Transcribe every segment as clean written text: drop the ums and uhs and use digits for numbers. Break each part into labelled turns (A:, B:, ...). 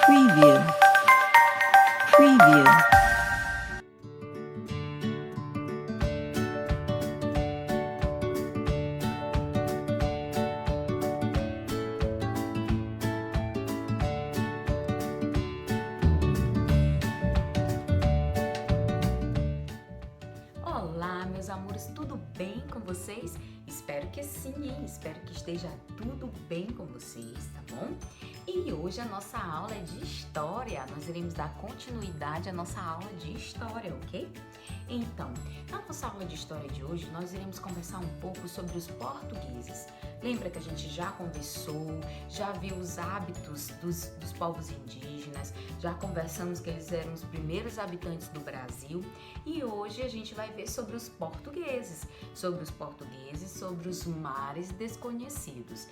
A: Preview. Preview.
B: Olá, meus amores, tudo bem com vocês? Espero que sim, hein? Espero que esteja tudo bem com vocês, tá bom? E hoje a nossa aula é de história. Nós iremos dar continuidade à nossa aula de história, ok? Então, na nossa aula de história de hoje, nós iremos conversar um pouco sobre os portugueses. Lembra que a gente já conversou, já viu os hábitos dos povos indígenas, já conversamos que eles eram os primeiros habitantes do Brasil e hoje a gente vai ver sobre os portugueses, sobre os mares desconhecidos.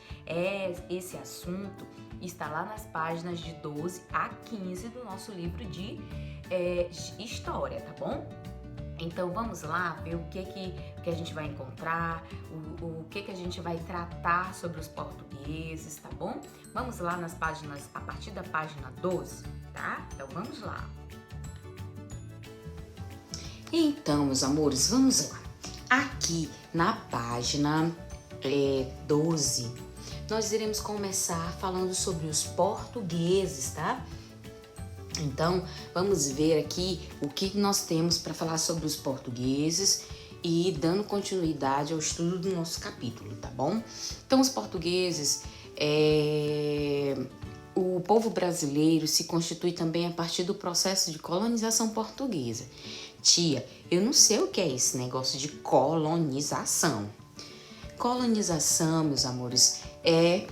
B: Esse assunto está lá nas páginas de 12 a 15 do nosso livro de história, tá bom? Então vamos lá ver o que a gente vai encontrar, o que a gente vai tratar sobre os portugueses, tá bom? Vamos lá nas páginas, a partir da página 12, tá? Então vamos lá. Então, meus amores, vamos lá. Aqui na página 12, nós iremos começar falando sobre os portugueses, tá? Então, vamos ver aqui o que nós temos para falar sobre os portugueses e dando continuidade ao estudo do nosso capítulo, tá bom? Então, os portugueses, o povo brasileiro se constitui também a partir do processo de colonização portuguesa. Tia, eu não sei o que é esse negócio de colonização. Colonização, meus amores, é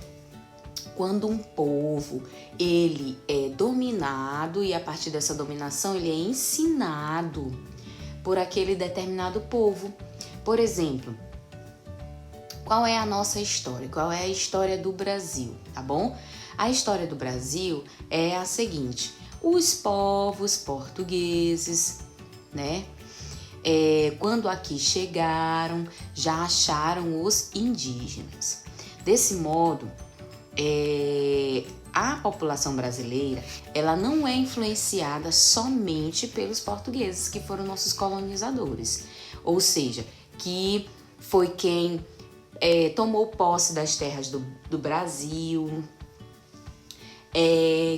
B: quando um povo, ele é dominado e a partir dessa dominação ele é ensinado por aquele determinado povo. Por exemplo, qual é a nossa história? Qual é a história do Brasil, tá bom? A história do Brasil é a seguinte: os povos portugueses, né? Quando aqui chegaram, já acharam os indígenas. Desse modo, a população brasileira, ela não é influenciada somente pelos portugueses, que foram nossos colonizadores, ou seja, que foi quem tomou posse das terras do Brasil,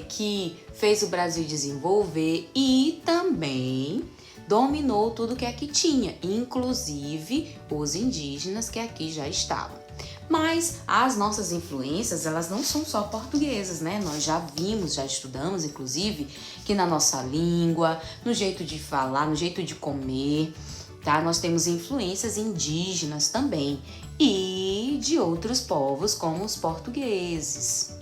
B: que fez o Brasil desenvolver e também dominou tudo que aqui tinha, inclusive os indígenas que aqui já estavam. Mas as nossas influências, elas não são só portuguesas, né? Nós já vimos, já estudamos, inclusive, que na nossa língua, no jeito de falar, no jeito de comer, tá? Nós temos influências indígenas também e de outros povos, como os portugueses.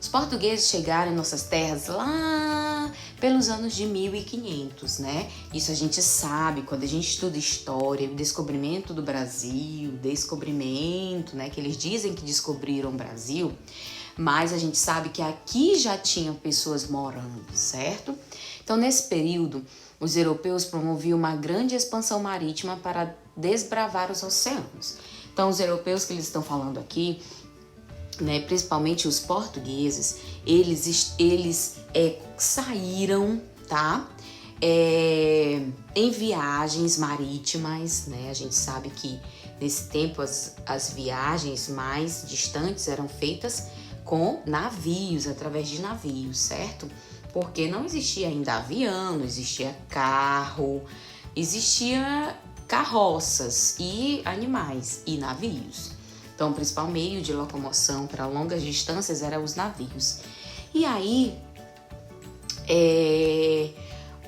B: Os portugueses chegaram em nossas terras lá pelos anos de 1500, né? Isso a gente sabe quando a gente estuda história, o descobrimento do Brasil, né? Que eles dizem que descobriram o Brasil, mas a gente sabe que aqui já tinham pessoas morando, certo? Então, nesse período, os europeus promoviam uma grande expansão marítima para desbravar os oceanos. Então, os europeus que eles estão falando aqui, né, principalmente os portugueses, eles saíram, tá? Em viagens marítimas, né? A gente sabe que nesse tempo as viagens mais distantes eram feitas com navios, através de navios, certo? Porque não existia ainda avião, não existia carro, existia carroças e animais e navios. Então, o principal meio de locomoção para longas distâncias eram os navios. E aí,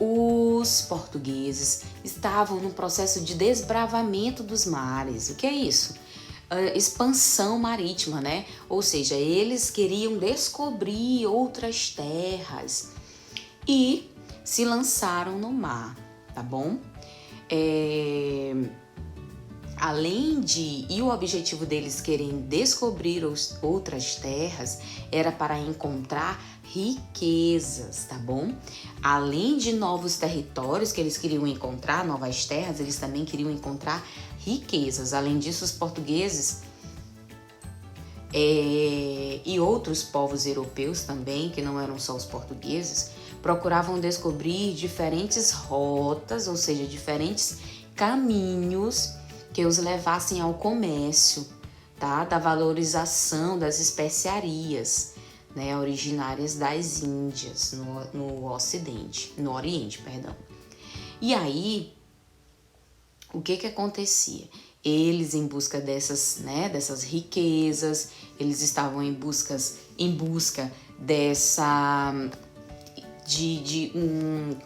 B: os portugueses estavam no processo de desbravamento dos mares. O que é isso? Expansão marítima, né? Ou seja, eles queriam descobrir outras terras e se lançaram no mar, tá bom? E o objetivo deles querem descobrir outras terras era para encontrar riquezas, tá bom? Além de novos territórios que eles queriam encontrar, novas terras, eles também queriam encontrar riquezas. Além disso, os portugueses e outros povos europeus também, que não eram só os portugueses, procuravam descobrir diferentes rotas, ou seja, diferentes caminhos que os levassem ao comércio, tá? Da valorização das especiarias, né? Originárias das Índias, no Oriente, perdão. E aí, o que acontecia? Eles, em busca dessas riquezas, eles estavam em busca de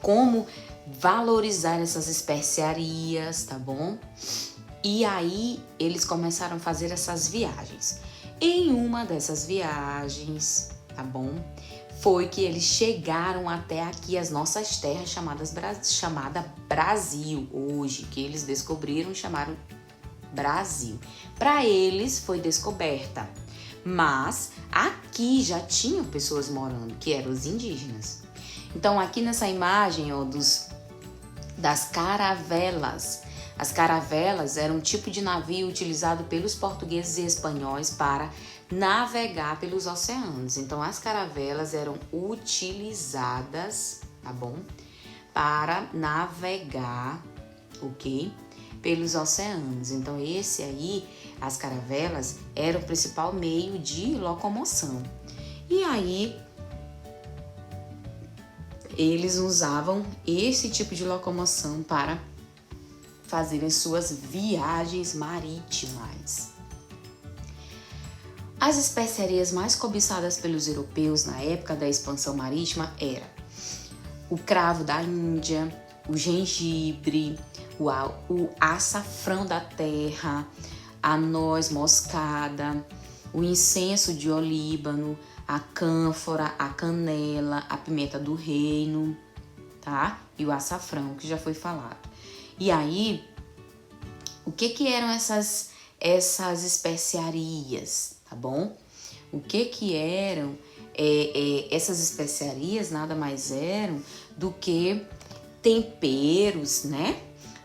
B: como valorizar essas especiarias, tá bom? E aí eles começaram a fazer essas viagens. Em uma dessas viagens, tá bom? Foi que eles chegaram até aqui as nossas terras chamada Brasil hoje, que eles descobriram e chamaram Brasil. Para eles foi descoberta, mas aqui já tinham pessoas morando, que eram os indígenas. Então aqui nessa imagem, ó, das caravelas. As caravelas eram um tipo de navio utilizado pelos portugueses e espanhóis para navegar pelos oceanos. Então as caravelas eram utilizadas, tá bom? Para navegar, ok? Pelos oceanos. Então esse aí, as caravelas, eram o principal meio de locomoção. E aí eles usavam esse tipo de locomoção para fazerem suas viagens marítimas. As especiarias mais cobiçadas pelos europeus na época da expansão marítima eram o cravo da Índia, o gengibre, o açafrão da terra, a noz moscada, o incenso de olíbano, a cânfora, a canela, a pimenta do reino, tá? E o açafrão, que já foi falado. E aí, o que eram essas especiarias, tá bom? O que eram essas especiarias? Nada mais eram do que temperos, né?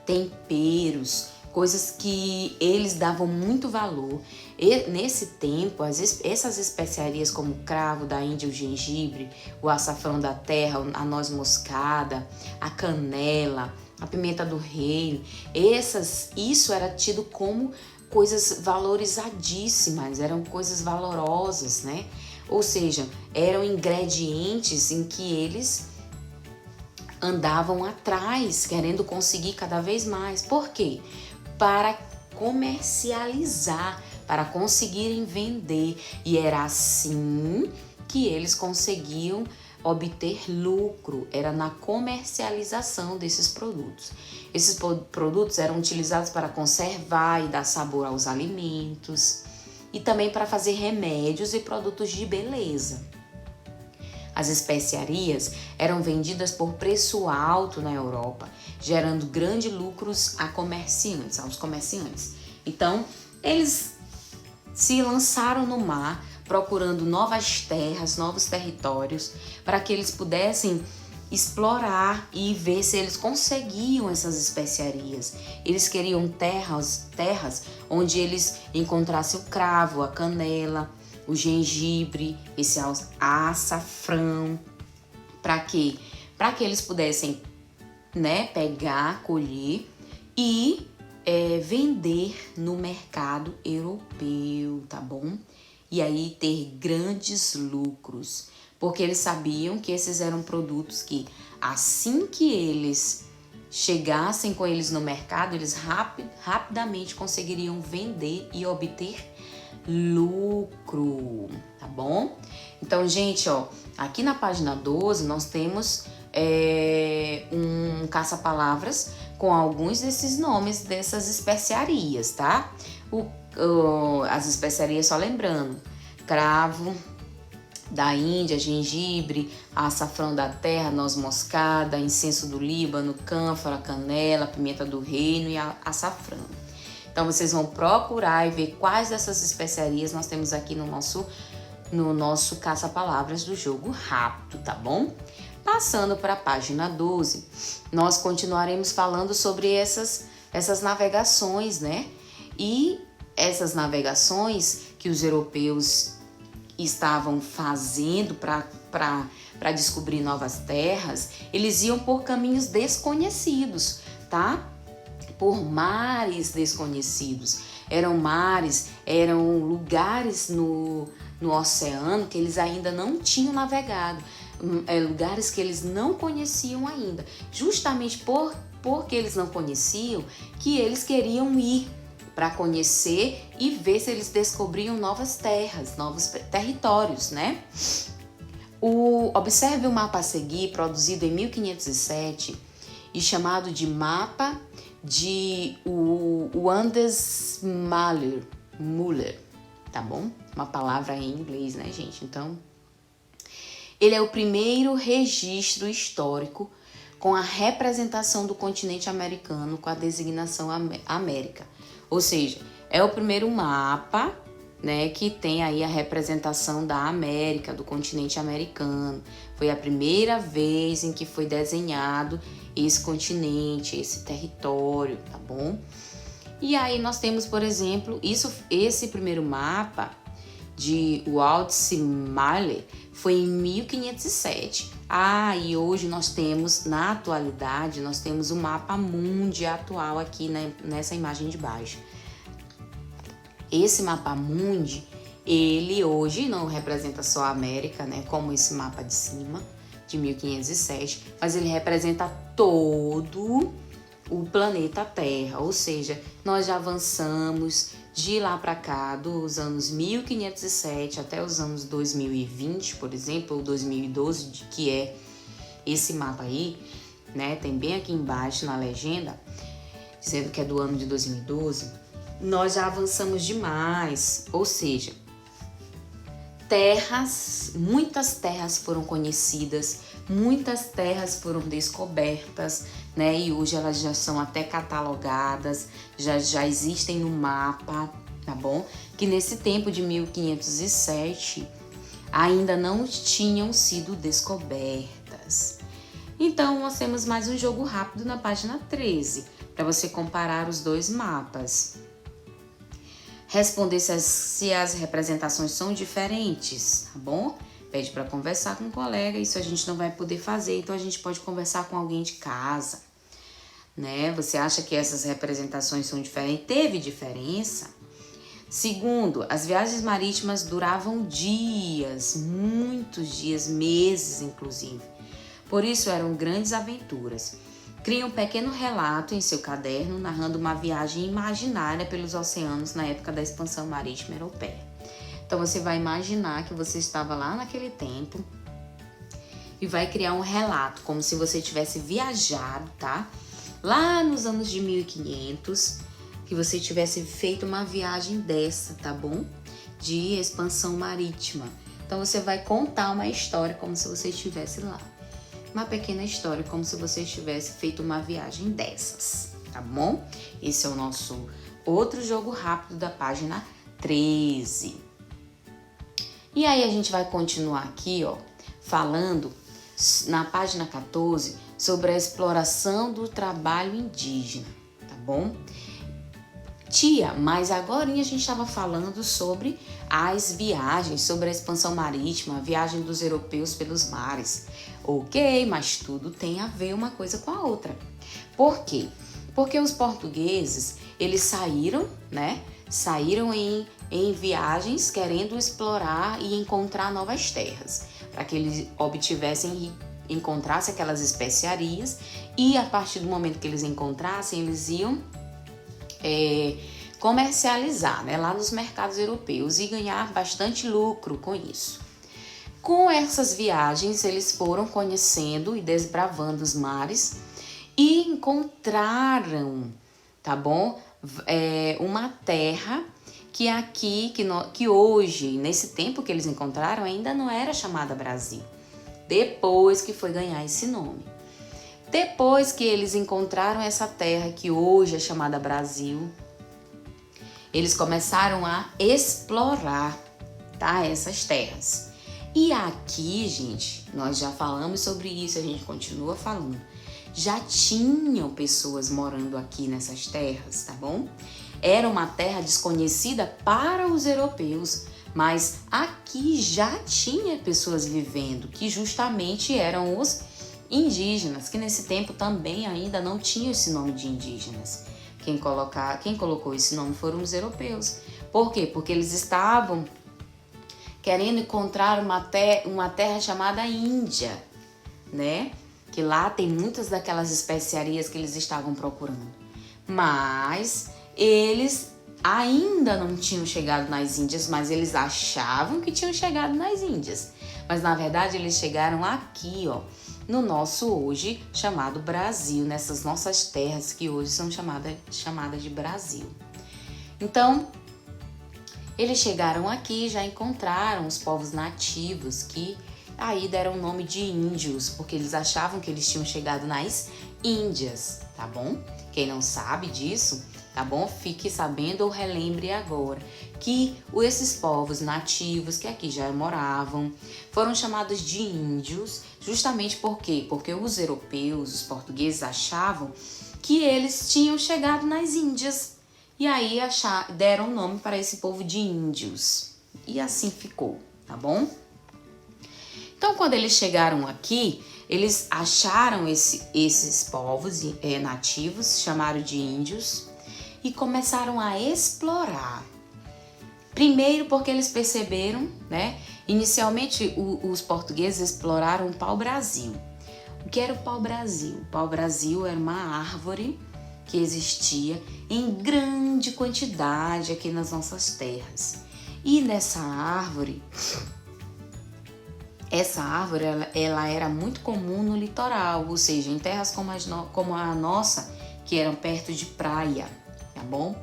B: Temperos, coisas que eles davam muito valor. E nesse tempo, essas especiarias como o cravo da Índia, o gengibre, o açafrão da terra, a noz moscada, a canela, a pimenta do reino, isso era tido como coisas valorizadíssimas, eram coisas valorosas, né? Ou seja, eram ingredientes em que eles andavam atrás, querendo conseguir cada vez mais. Por quê? Para comercializar, para conseguirem vender. E era assim que eles conseguiam obter lucro, era na comercialização desses produtos. Esses produtos eram utilizados para conservar e dar sabor aos alimentos e também para fazer remédios e produtos de beleza. As especiarias eram vendidas por preço alto na Europa, gerando grandes lucros aos comerciantes. Então, eles se lançaram no mar, procurando novas terras, novos territórios, para que eles pudessem explorar e ver se eles conseguiam essas especiarias. Eles queriam terras onde eles encontrassem o cravo, a canela, o gengibre, esse açafrão. Para quê? Para que eles pudessem, né, pegar, colher e vender no mercado europeu, tá bom? E aí ter grandes lucros, porque eles sabiam que esses eram produtos que, assim que eles chegassem com eles no mercado, eles rapidamente conseguiriam vender e obter lucro, tá bom? Então, gente, ó, aqui na página 12 nós temos um caça-palavras com alguns desses nomes dessas especiarias, tá? As especiarias, só lembrando, cravo da Índia, gengibre, açafrão da terra, noz moscada, incenso do Líbano, cânfora, canela, pimenta do reino e açafrão. Então vocês vão procurar e ver quais dessas especiarias nós temos aqui no nosso caça-palavras do jogo rápido, tá bom? Passando para a página 12, nós continuaremos falando sobre essas navegações, né? E essas navegações que os europeus estavam fazendo para descobrir novas terras, eles iam por caminhos desconhecidos, tá? Por mares desconhecidos. Eram mares, eram lugares no oceano que eles ainda não tinham navegado, lugares que eles não conheciam ainda. Justamente porque eles não conheciam, que eles queriam ir para conhecer e ver se eles descobriam novas terras, novos territórios, né? Observe o mapa a seguir, produzido em 1507 e chamado de Mapa de Wanders Müller, tá bom? Uma palavra em inglês, né, gente? Então, ele é o primeiro registro histórico com a representação do continente americano com a designação América. Ou seja, é o primeiro mapa, né, que tem aí a representação da América, do continente americano. Foi a primeira vez em que foi desenhado esse continente, esse território, tá bom? E aí nós temos, por exemplo, esse primeiro mapa de Walter Müller foi em 1507. E hoje nós temos, na atualidade, nós temos o mapa mundi atual aqui, né, nessa imagem de baixo. Esse mapa mundi, ele hoje não representa só a América, né, como esse mapa de cima, de 1507, mas ele representa todo o planeta Terra, ou seja, nós já avançamos de lá para cá, dos anos 1507 até os anos 2020, por exemplo, ou 2012, que é esse mapa aí, né, tem bem aqui embaixo na legenda, dizendo que é do ano de 2012, nós já avançamos demais, ou seja, muitas terras foram conhecidas, muitas terras foram descobertas, né? E hoje elas já são até catalogadas, já existem no mapa, tá bom? Que nesse tempo de 1507 ainda não tinham sido descobertas. Então, nós temos mais um jogo rápido na página 13, para você comparar os dois mapas. Responder se as representações são diferentes, tá bom? Pede para conversar com um colega, isso a gente não vai poder fazer, então a gente pode conversar com alguém de casa, né? Você acha que essas representações são diferentes? Teve diferença? Segundo, as viagens marítimas duravam dias, muitos dias, meses inclusive. Por isso eram grandes aventuras. Crie um pequeno relato em seu caderno narrando uma viagem imaginária pelos oceanos na época da expansão marítima europeia. Então você vai imaginar que você estava lá naquele tempo e vai criar um relato, como se você tivesse viajado, tá? Lá nos anos de 1500, que você tivesse feito uma viagem dessa, tá bom? De expansão marítima. Então você vai contar uma história como se você estivesse lá. Uma pequena história, como se você tivesse feito uma viagem dessas, tá bom? Esse é o nosso outro jogo rápido da página 13. E aí a gente vai continuar aqui, ó, falando na página 14 sobre a exploração do trabalho indígena, tá bom? Tia, mas agora a gente estava falando sobre as viagens, sobre a expansão marítima, a viagem dos europeus pelos mares. Ok, mas tudo tem a ver uma coisa com a outra. Por quê? Porque os portugueses, eles saíram, né? Saíram em viagens querendo explorar e encontrar novas terras, para que eles encontrassem aquelas especiarias e a partir do momento que eles encontrassem, eles iam comercializar, né, lá nos mercados europeus e ganhar bastante lucro com isso. Com essas viagens, eles foram conhecendo e desbravando os mares e encontraram, tá bom? Uma terra que hoje, nesse tempo que eles encontraram, ainda não era chamada Brasil. Depois que foi ganhar esse nome. Depois que eles encontraram essa terra que hoje é chamada Brasil, eles começaram a explorar, tá, essas terras. E aqui, gente, nós já falamos sobre isso, a gente continua falando. Já tinham pessoas morando aqui nessas terras, tá bom? Era uma terra desconhecida para os europeus, mas aqui já tinha pessoas vivendo, que justamente eram os indígenas, que nesse tempo também ainda não tinha esse nome de indígenas. Quem colocou esse nome foram os europeus. Por quê? Porque eles estavam querendo encontrar uma terra chamada Índia, né? Que lá tem muitas daquelas especiarias que eles estavam procurando. Mas eles ainda não tinham chegado nas Índias, mas eles achavam que tinham chegado nas Índias. Mas na verdade eles chegaram aqui, ó, no nosso hoje chamado Brasil, nessas nossas terras que hoje são chamadas de Brasil. Então, eles chegaram aqui e já encontraram os povos nativos que aí deram o nome de índios, porque eles achavam que eles tinham chegado nas Índias, tá bom? Quem não sabe disso, tá bom? Fique sabendo ou relembre agora que esses povos nativos que aqui já moravam foram chamados de índios, justamente por quê? Porque os europeus, os portugueses achavam que eles tinham chegado nas Índias e aí deram o nome para esse povo de índios e assim ficou, tá bom? Então, quando eles chegaram aqui, eles acharam esses povos nativos, chamaram de índios, e começaram a explorar. Primeiro porque eles perceberam, né? Inicialmente, os portugueses exploraram o pau-brasil. O que era o pau-brasil? O pau-brasil era uma árvore que existia em grande quantidade aqui nas nossas terras. E nessa árvore... Essa árvore ela era muito comum no litoral, ou seja, em terras como a nossa, que eram perto de praia, tá bom?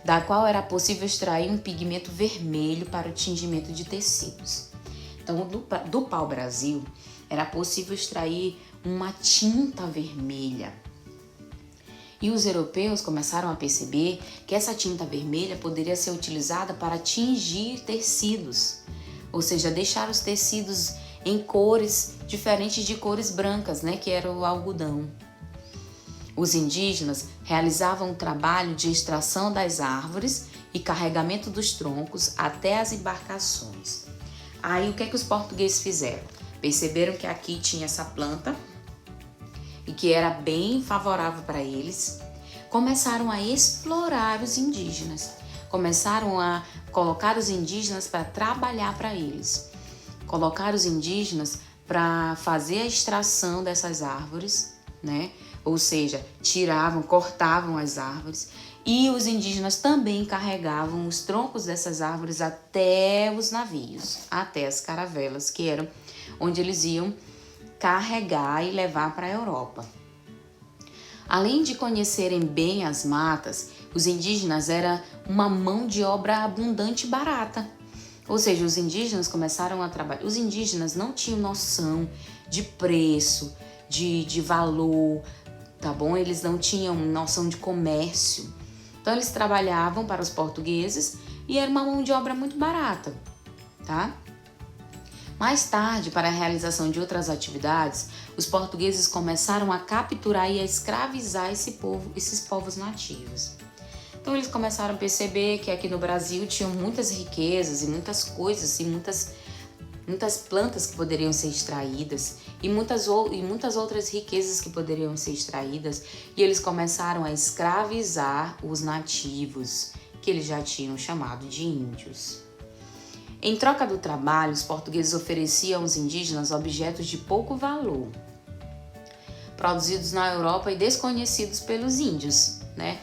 B: Da qual era possível extrair um pigmento vermelho para o tingimento de tecidos. Então, do pau-brasil, era possível extrair uma tinta vermelha. E os europeus começaram a perceber que essa tinta vermelha poderia ser utilizada para tingir tecidos, ou seja, deixar os tecidos em cores diferentes de cores brancas, né, que era o algodão. Os indígenas realizavam o trabalho de extração das árvores e carregamento dos troncos até as embarcações. Aí o que é que os portugueses fizeram? Perceberam que aqui tinha essa planta e que era bem favorável para eles. Começaram a explorar os indígenas. Começaram a colocar os indígenas para trabalhar para eles. Colocar os indígenas para fazer a extração dessas árvores, né? Ou seja, cortavam as árvores, e os indígenas também carregavam os troncos dessas árvores até os navios, até as caravelas, que eram onde eles iam carregar e levar para a Europa. Além de conhecerem bem as matas, os indígenas eram uma mão de obra abundante e barata. Ou seja, os indígenas começaram a trabalhar. Os indígenas não tinham noção de preço, de valor, tá bom? Eles não tinham noção de comércio. Então, eles trabalhavam para os portugueses e era uma mão de obra muito barata, tá? Mais tarde, para a realização de outras atividades, os portugueses começaram a capturar e a escravizar esses povos nativos. Então eles começaram a perceber que aqui no Brasil tinham muitas riquezas e muitas coisas e muitas plantas que poderiam ser extraídas e muitas outras riquezas que poderiam ser extraídas, e eles começaram a escravizar os nativos, que eles já tinham chamado de índios. Em troca do trabalho, os portugueses ofereciam aos indígenas objetos de pouco valor, produzidos na Europa e desconhecidos pelos índios, né?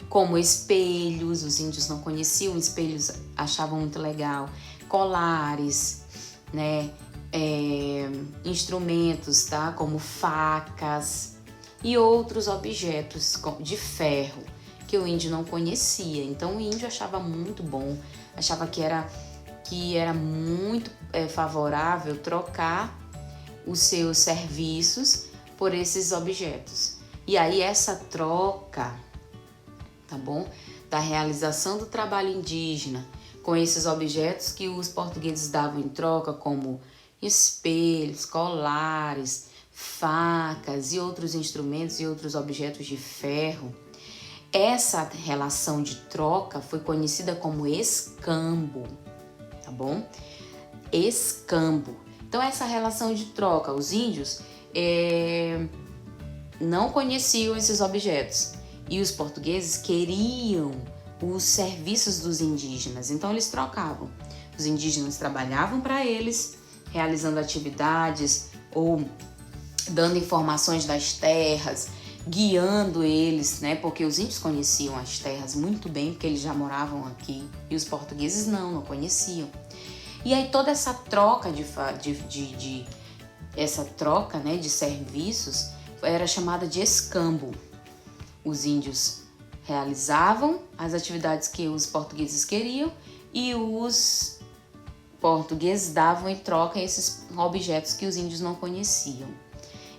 B: Como espelhos, os índios não conheciam espelhos, achavam muito legal, colares, né? Instrumentos, tá? Como facas e outros objetos de ferro que o índio não conhecia. Então o índio achava muito bom, achava que era muito favorável trocar os seus serviços por esses objetos. E aí essa troca, tá bom? Da realização do trabalho indígena com esses objetos que os portugueses davam em troca, como espelhos, colares, facas e outros instrumentos e outros objetos de ferro, Essa relação de troca foi conhecida como escambo, tá bom? Escambo. Então, essa relação de troca, os índios não conheciam esses objetos e os portugueses queriam os serviços dos indígenas, então eles trocavam. Os indígenas trabalhavam para eles, realizando atividades ou dando informações das terras, guiando eles, né? Porque os índios conheciam as terras muito bem, porque eles já moravam aqui e os portugueses não conheciam. E aí toda essa troca né, de serviços era chamada de escambo. Os índios realizavam as atividades que os portugueses queriam e os portugueses davam em troca esses objetos que os índios não conheciam.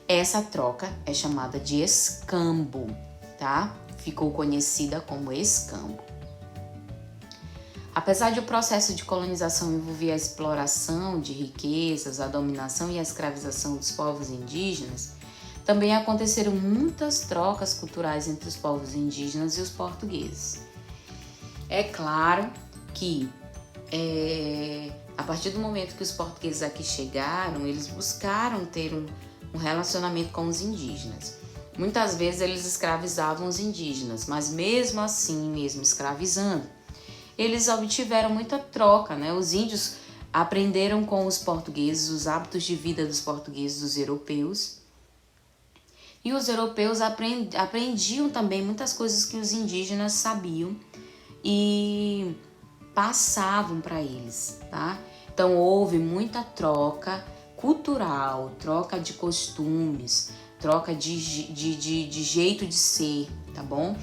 B: Essa troca é chamada de escambo, tá? Ficou conhecida como escambo. Apesar de o processo de colonização envolver a exploração de riquezas, a dominação e a escravização dos povos indígenas, também aconteceram muitas trocas culturais entre os povos indígenas e os portugueses. É claro que a partir do momento que os portugueses aqui chegaram, eles buscaram ter um relacionamento com os indígenas. Muitas vezes eles escravizavam os indígenas, mas mesmo assim, mesmo escravizando, eles obtiveram muita troca, né? Os índios aprenderam com os portugueses os hábitos de vida dos portugueses, dos europeus. E os europeus aprendiam também muitas coisas que os indígenas sabiam e passavam para eles, tá? Então houve muita troca cultural, troca de costumes, troca de jeito de ser, tá bom?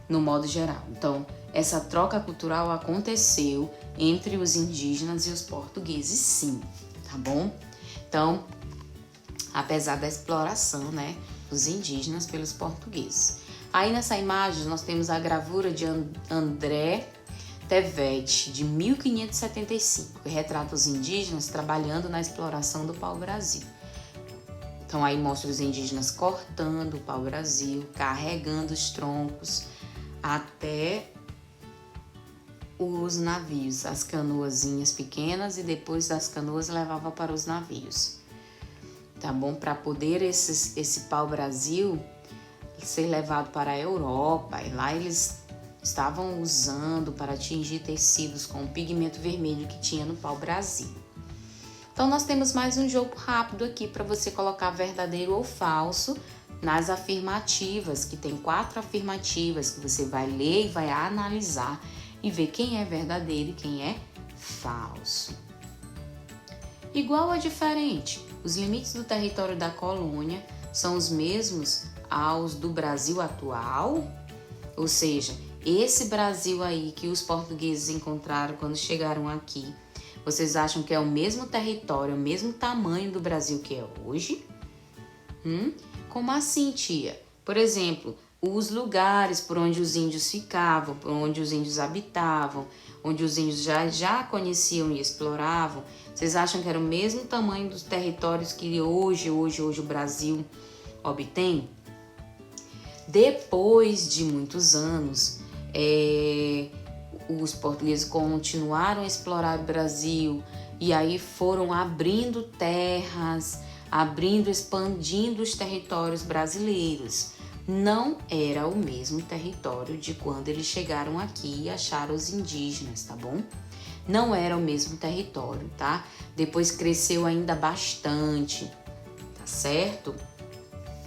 B: No modo geral. Então, essa troca cultural aconteceu entre os indígenas e os portugueses, sim, tá bom? Então, apesar da exploração, né, dos indígenas pelos portugueses. Aí nessa imagem nós temos a gravura de André Tevet, de 1575, que retrata os indígenas trabalhando na exploração do pau-brasil. Então aí mostra os indígenas cortando o pau-brasil, carregando os troncos até os navios, as canoazinhas pequenas, e depois das canoas levava para os navios. Tá bom? Para poder esse pau-brasil ser levado para a Europa, e lá eles estavam usando para atingir tecidos com o pigmento vermelho que tinha no pau-brasil. Então nós temos mais um jogo rápido aqui para você colocar verdadeiro ou falso nas afirmativas, que tem 4 afirmativas que você vai ler e vai analisar e ver quem é verdadeiro e quem é falso. Igual ou diferente? Os limites do território da colônia são os mesmos aos do Brasil atual? Ou seja, esse Brasil aí que os portugueses encontraram quando chegaram aqui, vocês acham que é o mesmo território, o mesmo tamanho do Brasil que é hoje? Como assim, tia? Por exemplo, os lugares por onde os índios ficavam, por onde os índios habitavam, onde os índios já conheciam e exploravam, vocês acham que era o mesmo tamanho dos territórios que hoje o Brasil obtém? Depois de muitos anos, os portugueses continuaram a explorar o Brasil e aí foram abrindo terras, expandindo os territórios brasileiros. Não era o mesmo território de quando eles chegaram aqui e acharam os indígenas, tá bom? Não era o mesmo território, tá? Depois cresceu ainda bastante, tá certo?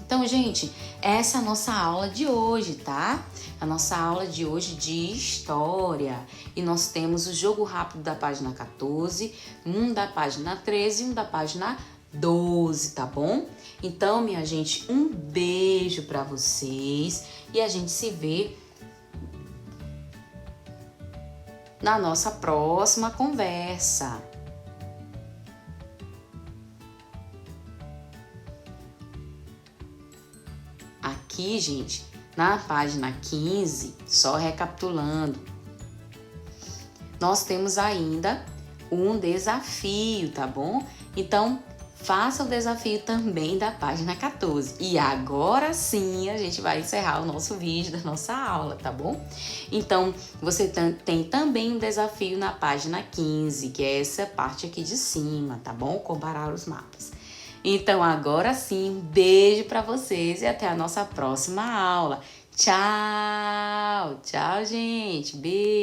B: Então, gente, essa é a nossa aula de hoje, tá? A nossa aula de hoje de história. E nós temos o jogo rápido da página 14, um da página 13 e um da página 12, tá bom? Então, minha gente, um beijo pra vocês e a gente se vê na nossa próxima conversa. Aqui, gente, na página 15, só recapitulando, nós temos ainda um desafio, tá bom? Então, faça o desafio também da página 14. E agora sim a gente vai encerrar o nosso vídeo da nossa aula, tá bom? Então, você tem também um desafio na página 15, que é essa parte aqui de cima, tá bom? Comparar os mapas. Então, agora sim, beijo para vocês e até a nossa próxima aula. Tchau! Tchau, gente! Beijo!